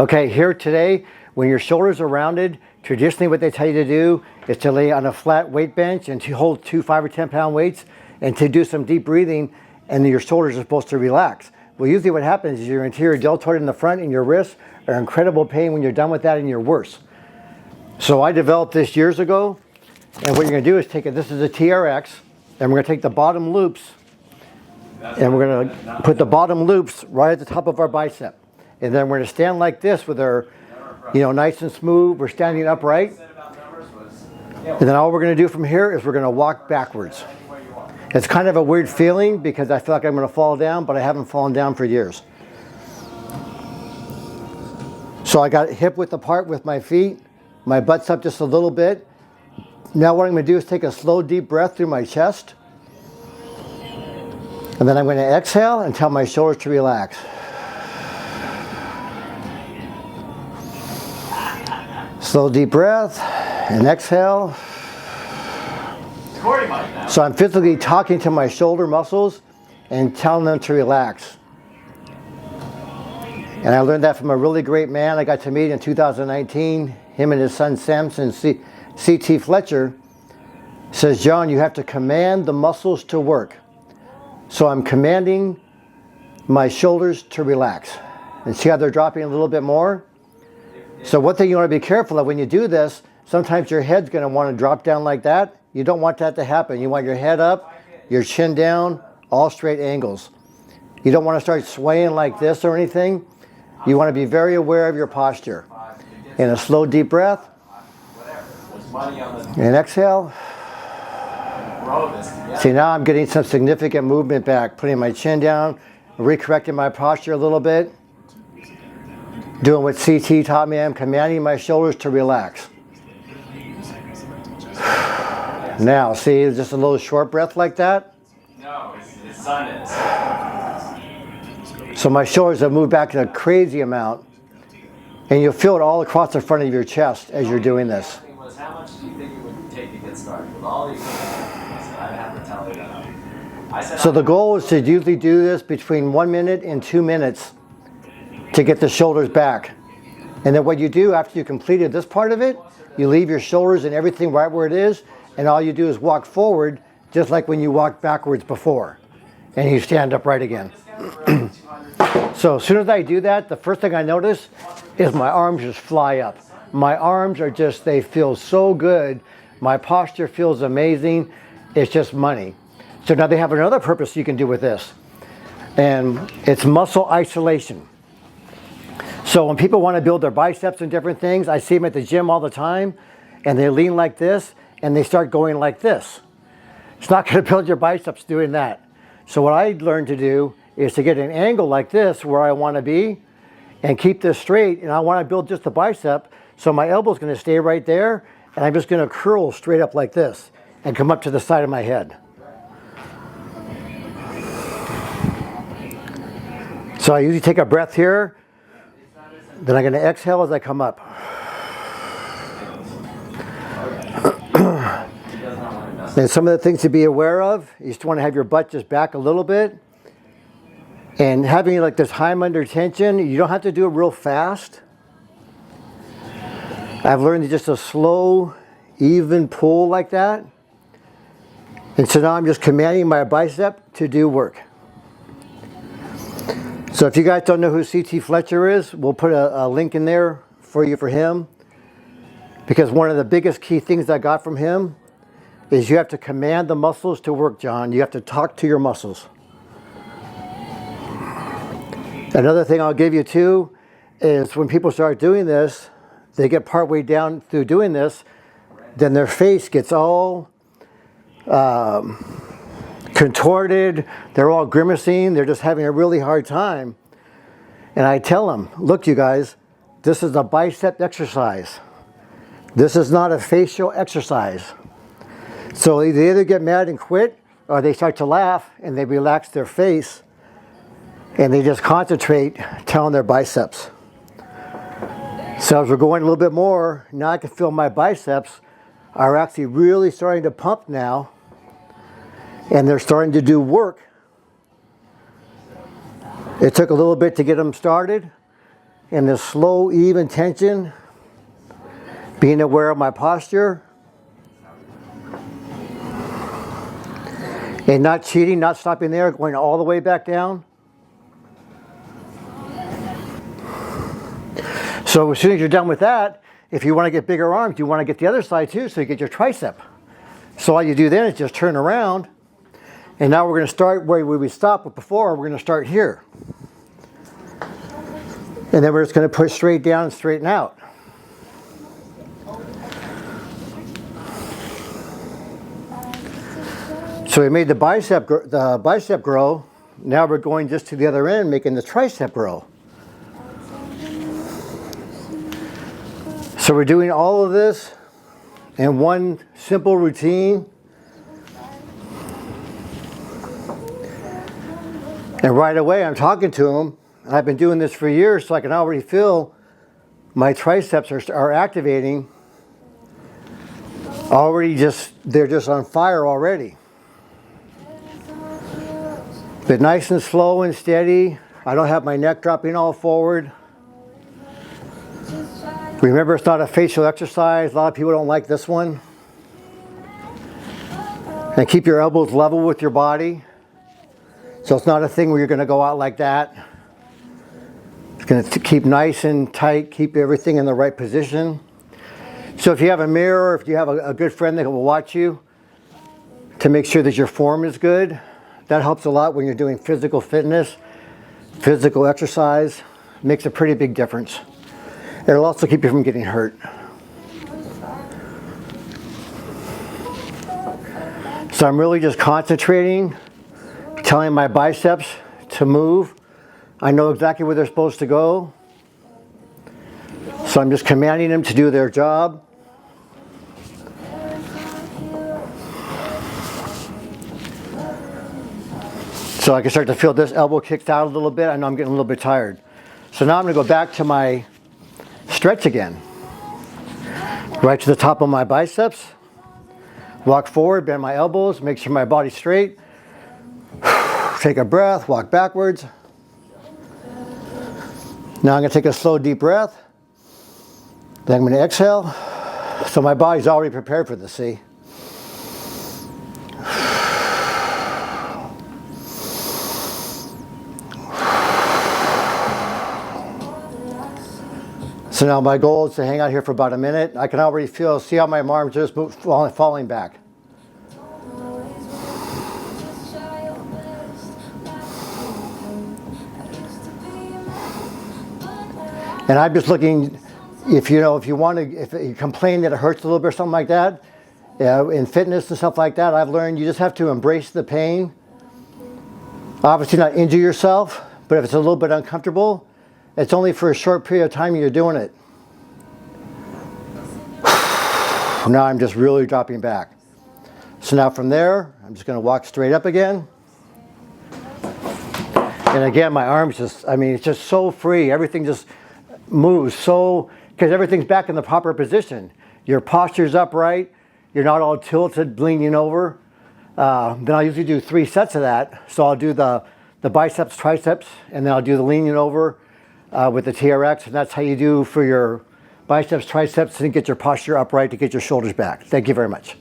Okay, here today, when your shoulders are rounded, traditionally what they tell you to do is to lay on a flat weight bench and to hold 2 5 or 10 pound weights and to do some deep breathing, and your shoulders are supposed to relax. Well, usually what happens is your anterior deltoid in the front and your wrists are in incredible pain when you're done with that and you're worse. So I developed this years ago, and what you're gonna do is take it, this is a TRX, and we're gonna take the bottom loops, and we're gonna put the bottom loops right at the top of our bicep. And then we're gonna stand like this with our, nice and smooth. We're standing upright. And then all we're gonna do from here is we're gonna walk backwards. It's kind of a weird feeling because I feel like I'm gonna fall down, but I haven't fallen down for years. So I got hip width apart with my feet. My butt's up just a little bit. Now what I'm gonna do is take a slow, deep breath through my chest. And then I'm gonna exhale and tell my shoulders to relax. Slow, deep breath, and exhale. So I'm physically talking to my shoulder muscles and telling them to relax. And I learned that from a really great man I got to meet in 2019. Him and his son Samson, C.T. Fletcher, says, John, you have to command the muscles to work. So I'm commanding my shoulders to relax. And see how they're dropping a little bit more? So one thing you want to be careful of when you do this, sometimes your head's going to want to drop down like that. You don't want that to happen. You want your head up, your chin down, all straight angles. You don't want to start swaying like this or anything. You want to be very aware of your posture. And a slow, deep breath. And exhale. See, now I'm getting some significant movement back, putting my chin down, recorrecting my posture a little bit. Doing what CT taught me, I'm commanding my shoulders to relax. Now, see, just a little short breath like that. No, his son is. So my shoulders have moved back in a crazy amount. And you'll feel it all across the front of your chest as you're doing this. How much do you think it would take to get started? With all these things, I'd have to tell you that. So the goal is to usually do this between 1 minute and 2 minutes to get the shoulders back. And then what you do after you completed this part of it, you leave your shoulders and everything right where it is, and all you do is walk forward just like when you walked backwards before. And you stand upright again. So as soon as I do that, the first thing I notice is my arms just fly up. My arms are just, they feel so good. My posture feels amazing. It's just money. So now they have another purpose you can do with this. And it's muscle isolation. So when people want to build their biceps and different things, I see them at the gym all the time, and they lean like this, and they start going like this. It's not going to build your biceps doing that. So what I learned to do is to get an angle like this where I want to be, and keep this straight, and I want to build just the bicep, so my elbow's going to stay right there, and I'm just going to curl straight up like this, and come up to the side of my head. So I usually take a breath here, then I'm going to exhale as I come up. And some of the things to be aware of, you just want to have your butt just back a little bit. And having like this time under tension, you don't have to do it real fast. I've learned just a slow, even pull like that. And so now I'm just commanding my bicep to do work. So if you guys don't know who C.T. Fletcher is, we'll put a link in there for you for him. Because one of the biggest key things I got from him is you have to command the muscles to work, John. You have to talk to your muscles. Another thing I'll give you too is when people start doing this, they get partway down through doing this, then their face gets all contorted, they're all grimacing, they're just having a really hard time. And I tell them, look you guys, this is a bicep exercise. This is not a facial exercise. So they either get mad and quit, or they start to laugh and they relax their face and they just concentrate telling their biceps. So as we're going a little bit more, now I can feel my biceps are actually really starting to pump now, and they're starting to do work. It took a little bit to get them started, in this slow, even tension, being aware of my posture, and not cheating, not stopping there, going all the way back down. So as soon as you're done with that, if you want to get bigger arms, you want to get the other side too, so you get your tricep. So all you do then is just turn around, and now we're going to start where we stopped before. We're going to start here. And then we're just going to push straight down and straighten out. So we made the bicep grow. Now we're going just to the other end, making the tricep grow. So we're doing all of this in one simple routine. And right away I'm talking to him. I've been doing this for years, so I can already feel my triceps are activating. They're just on fire already. But nice and slow and steady. I don't have my neck dropping all forward. Remember, it's not a facial exercise. A lot of people don't like this one. And keep your elbows level with your body. So it's not a thing where you're going to go out like that. It's going to keep nice and tight, keep everything in the right position. So if you have a mirror, if you have a good friend that will watch you to make sure that your form is good, that helps a lot when you're doing physical fitness, physical exercise. Makes a pretty big difference. It'll also keep you from getting hurt. So I'm really just concentrating, telling my biceps to move. I know exactly where they're supposed to go. So I'm just commanding them to do their job. So I can start to feel this elbow kicked out a little bit. I know I'm getting a little bit tired. So now I'm going to go back to my stretch again. Right to the top of my biceps. Walk forward, bend my elbows, make sure my body's straight. Take a breath, walk backwards. Now I'm going to take a slow, deep breath. Then I'm going to exhale. So my body's already prepared for this, see? So now my goal is to hang out here for about a minute. I can already see how my arms just falling back. And I'm just looking, if you complain that it hurts a little bit or something like that, in fitness and stuff like that, I've learned you just have to embrace the pain. Obviously not injure yourself, but if it's a little bit uncomfortable, it's only for a short period of time you're doing it. Now I'm just really dropping back. So now from there, I'm just going to walk straight up again. And again, my arms it's just so free. Everything just moves because everything's back in the proper position. Your posture's upright. You're not all tilted, leaning over. Then I usually do 3 sets of that. So I'll do the biceps, triceps, and then I'll do the leaning over with the TRX. And that's how you do for your biceps, triceps, and get your posture upright to get your shoulders back. Thank you very much.